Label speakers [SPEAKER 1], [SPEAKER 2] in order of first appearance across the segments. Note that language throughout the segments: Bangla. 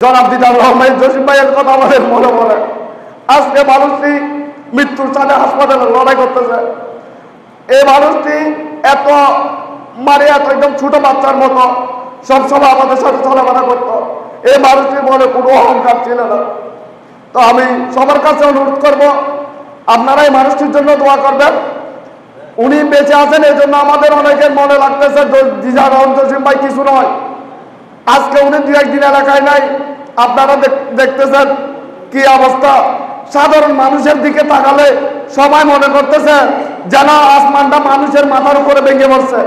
[SPEAKER 1] জনাব দিদার রহমান জসিম ভাইয়ের কথা আমাদের মনে পড়ে। আজকে মানুষটি মৃত্যুর সাথে হাসপাতালে লড়াই করতেছে। এই মানুষটি এত একদম ছোট বাচ্চার মতো সবসময় আমাদের সাথে চলাফেরা করতো। এই মানুষটির মনে কোনো অহংকার ছিল না। তো আমি সবার কাছে অনুরোধ করব, আপনারা এই মানুষটির জন্য দোয়া করবেন। উনি বেঁচে আছেন, এই জন্য আমাদের অনেকের মনে লাগতেছে দিদার রহমান জসিম ভাই কিছু নয়। আজকে উনি দু একদিন এলাকায় নাই, আপনারা দেখতেছেন কি অবস্থা। সাধারণ মানুষের দিকে তাকালে সবাই মনে করতেছে যেন আসমানটা মানুষের মাথার উপরে ভেঙে পড়ছে।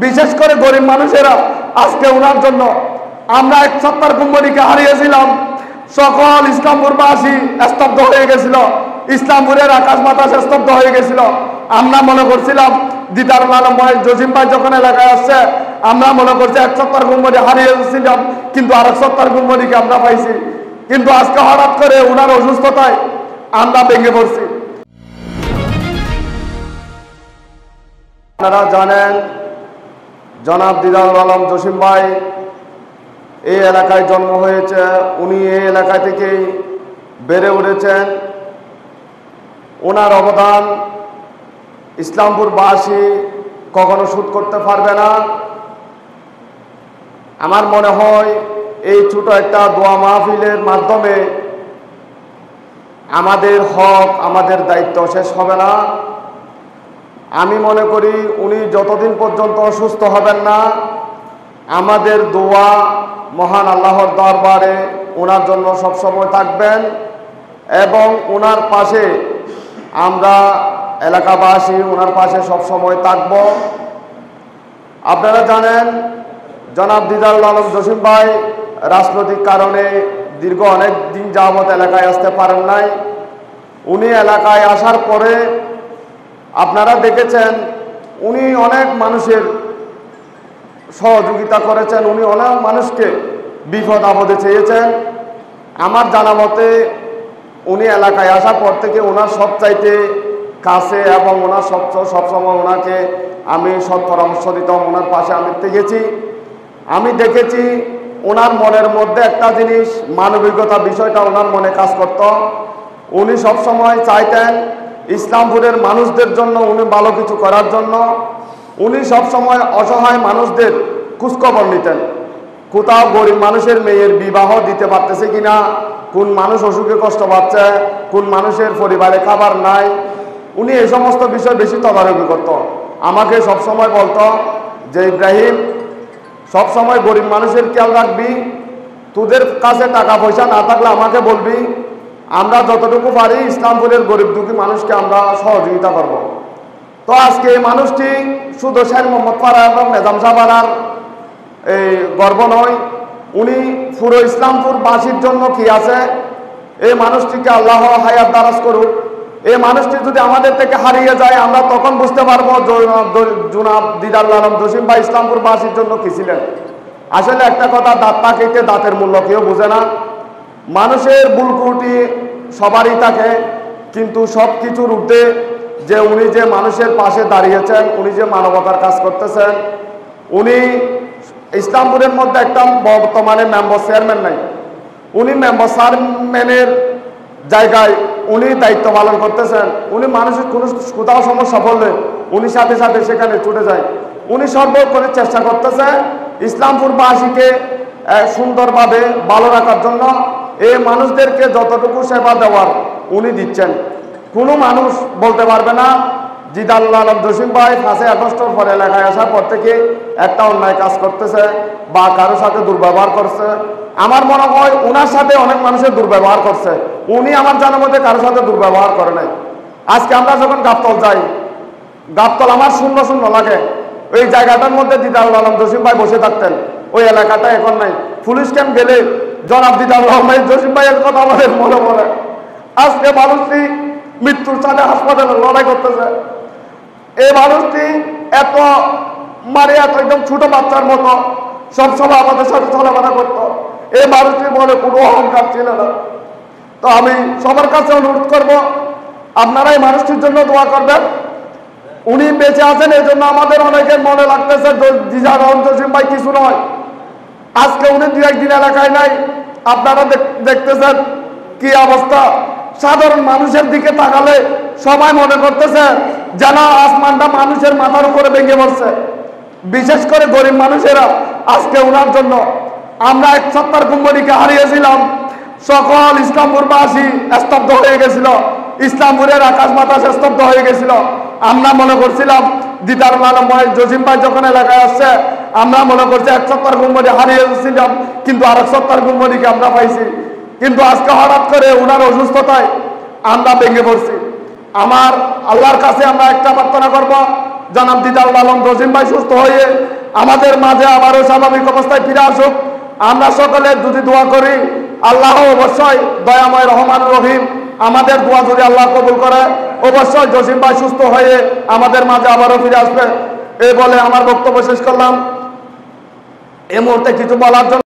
[SPEAKER 1] বিশেষ করে গরিব মানুষেরা আজকে ওনার জন্য আমরা 71 কুম্ভরিকে হারিয়েছিলাম। সকল ইসলামপুরবাসী স্তব্ধ হয়ে গেছিল, ইসলামপুরের আকাশ বাতাস স্তব্ধ হয়ে গেছিল। আমরা মনে করছিলাম দিদার আলম ভাই জসিম ভাই যখন এলাকায় আসছে, আমরা মনে করছি 71 কুম্ভরি হারিয়েছিলাম, কিন্তু আর 71 কুম্ভরিকে আমরা পাইছি। কিন্তু আজকে হঠাৎ করে ওনার অসুস্থতায় আমরা ভেঙে পড়ছি। আপনারা জানেন জনাব দিদার আলম জসিম ভাই এই এলাকায় জন্ম হয়েছে। উনি এই এলাকা থেকেই বেড়ে উঠেছেন। ওনার অবদান ইসলামপুরবাসী কখনো শোধ করতে পারবে না। আমার মনে হয় এই ছোট একটা দোয়া মাহফিলের মাধ্যমে আমাদের হক, আমাদের দায়িত্ব শেষ হবে না। আমি মনে করি উনি যতদিন পর্যন্ত অসুস্থ হবেন না, আমাদের দোয়া মহান আল্লাহর দরবারে ওনার জন্য সবসময় থাকবেন এবং ওনার পাশে আমরা এলাকাবাসী ওনার পাশে সবসময় থাকব। আপনারা জানেন জনাব দিদার আলম জসিম ভাই রাজনৈতিক কারণে দীর্ঘ অনেক দিন যাবৎ এলাকায় আসতে পারেন নাই। উনি এলাকায় আসার পরে আপনারা দেখেছেন উনি অনেক মানুষের সহযোগিতা করেছেন, উনি অনেক মানুষকে বিপদ আপদে চেয়েছেন। আমার জানা মতে উনি এলাকায় আসার পর থেকে ওনার সবচাইতে কাছে এবং ওনার সবসময় ওনাকে আমি সৎ পরামর্শ দিতাম, ওনার পাশে আমি থেকেছি। আমি দেখেছি ওনার মনের মধ্যে একটা জিনিস, মানবিকতা বিষয়টা ওনার মনে কাজ করত। উনি সবসময় চাইতেন ইসলামপুরের মানুষদের জন্য, উনি ভালো কিছু করার জন্য। উনি সবসময় অসহায় মানুষদের খোঁজখবর নিতেন। কোথাও গরিব মানুষের মেয়ের বিবাহ দিতে পারতেছে কিনা, কোন মানুষ অসুখে কষ্ট পাচ্ছে, কোন মানুষের পরিবারে খাবার নাই, উনি এই সমস্ত বিষয় বেশি তদারকি করত। আমাকে সবসময় বলতো যে ইব্রাহিম, সবসময় গরিব মানুষের খেয়াল রাখবি, তোদের কাছে টাকা পয়সা না থাকলে আমাকে বলবি, আমরা যতটুকু পারি ইসলামপুরের গরিব দুঃখী মানুষকে আমরা সহযোগিতা করব। তো আজকে এই মানুষটি শুধু শের মোহাম্মদ পাড়া এবং মেজাম সাহার এই গর্ব নয়, উনি পুরো ইসলামপুরবাসীর জন্য কি আছে। এই মানুষটিকে আল্লাহ হায়াত দারাজ করুক। এই মানুষটি যদি আমাদের থেকে হারিয়ে যায়, আমরা তখন বুঝতে পারবো জনাব দিদার আলম জসিম ভাই ইসলামপুরবাসীর জন্য কি ছিলেন। আসলে একটা কথা, দাঁত পাকিতে দাঁতের মূল্য কেউ বুঝে না। মানুষের ভুল ত্রুটি সবারই থাকে, কিন্তু সব কিছুর ঊর্ধ্বে যে উনি যে মানুষের পাশে দাঁড়িয়েছেন, উনি যে মানবতার কাজ করতেছেন। উনি ইসলামপুরের মধ্যে একটা বর্তমানে মেম্বার চেয়ারম্যান নাই, উনি মেম্বার চেয়ারম্যানের জায়গায় উনি দায়িত্ব পালন করতেছেন। উনি মানুষের কোনো কোথাও সমস্যা পড়লে উনি সাথে সাথে সেখানে ছুটে যায়। উনি সর্বোপরি চেষ্টা করতেছে ইসলামপুরবাসীকে সুন্দরভাবে ভালো রাখার জন্য। এই মানুষদেরকে যতটুকু সেবা দেওয়ার উনি দিচ্ছেন। কোনো মানুষ বলতে পারবে না দিদার আলম জসিম ভাই 5 আগস্টের পর এলাকায় আসার পর থেকে একটা অন্যায় কাজ করতেছে বা কারোর সাথে দুর্ব্যবহার করছে। আমার মনে হয় ওনার সাথে অনেক মানুষের দুর্ব্যবহার করছে, উনি আমার জানার মধ্যে কারোর সাথে দুর্ব্যবহার করে নাই। আজকে আমরা যখন গাবতল যাই, গাবতল আমার শূন্য শূন্য লাগে। ওই জায়গাটার মধ্যে দিদার আলম জসিম ভাই বসে থাকতেন, ওই এলাকাটা এখন নাই। পুলিশ ক্যাম্প গেলে জনাব দিদার রহমান জসিম ভাইয়ের কথা আমাদের মনে পড়ে। আজকে মানুষটি মৃত্যুর সাথে হাসপাতালে লড়াই করতেছে। এই মানুষটি এত একদম ছোট বাচ্চার মতো সবসময় আমাদের সাথে চলাফেরা করতো। এই মানুষটির মনে কোনো অহংকার ছিল না। তো আমি সবার কাছে অনুরোধ করব, আপনারা এই মানুষটির জন্য দোয়া করবেন। উনি বেঁচে আছেন, এই জন্য আমাদের অনেকের মনে লাগতেছে দিদার রহমান জসিম ভাই কিছু নয়। আজকে উনি দু একদিন এলাকায় নাই, আপনারা দেখতেছেন কি অবস্থা। সাধারণ মানুষের দিকে তাকালে সবাই মনে করতেছে যেন আসমানটা মানুষের মাথার উপরে ভেঙে পড়ছে। বিশেষ করে গরিব মানুষেরা আজকে ওনার জন্য আমরা 71 কুম্ভরিকে হারিয়েছিলাম। সকল ইসলামপুরবাসী স্তব্ধ হয়ে গেছিল, ইসলামপুরের আকাশ বাতাস স্তব্ধ হয়ে গেছিল। আমরা মনে করছিলাম দিদার আলম ভাই জসিম ভাই যখন এলাকায় আসছে আমরা মনে করছি 71 কুম্ভরি হারিয়েছিলাম, কিন্তু আর 71 কুম্ভরিকে আমরা পাইছি। কিন্তু আজকে হঠাৎ করে ওনার অসুস্থতায় আমরা ভেঙে পড়ছি। আমার আল্লাহর কাছে আমরা একটা প্রার্থনা করব, জনাব দিদার আলম জসিম ভাই সুস্থ হয়ে আমাদের মাঝে আবারও স্বাভাবিক অবস্থায় ফিরে আসুক। আমরা সকলে যদি দোয়া করি আল্লাহ অবশ্যই দয়াময় রহমান রহিম আমাদের দোয়া যদি আল্লাহ কবুল করে অবশ্যই জসিম ভাই সুস্থ হয়ে আমাদের মাঝে আবারও ফিরে আসবে। এই বলে আমার বক্তব্য শেষ করলাম। এই মুহূর্তে কিছু বলার জন্য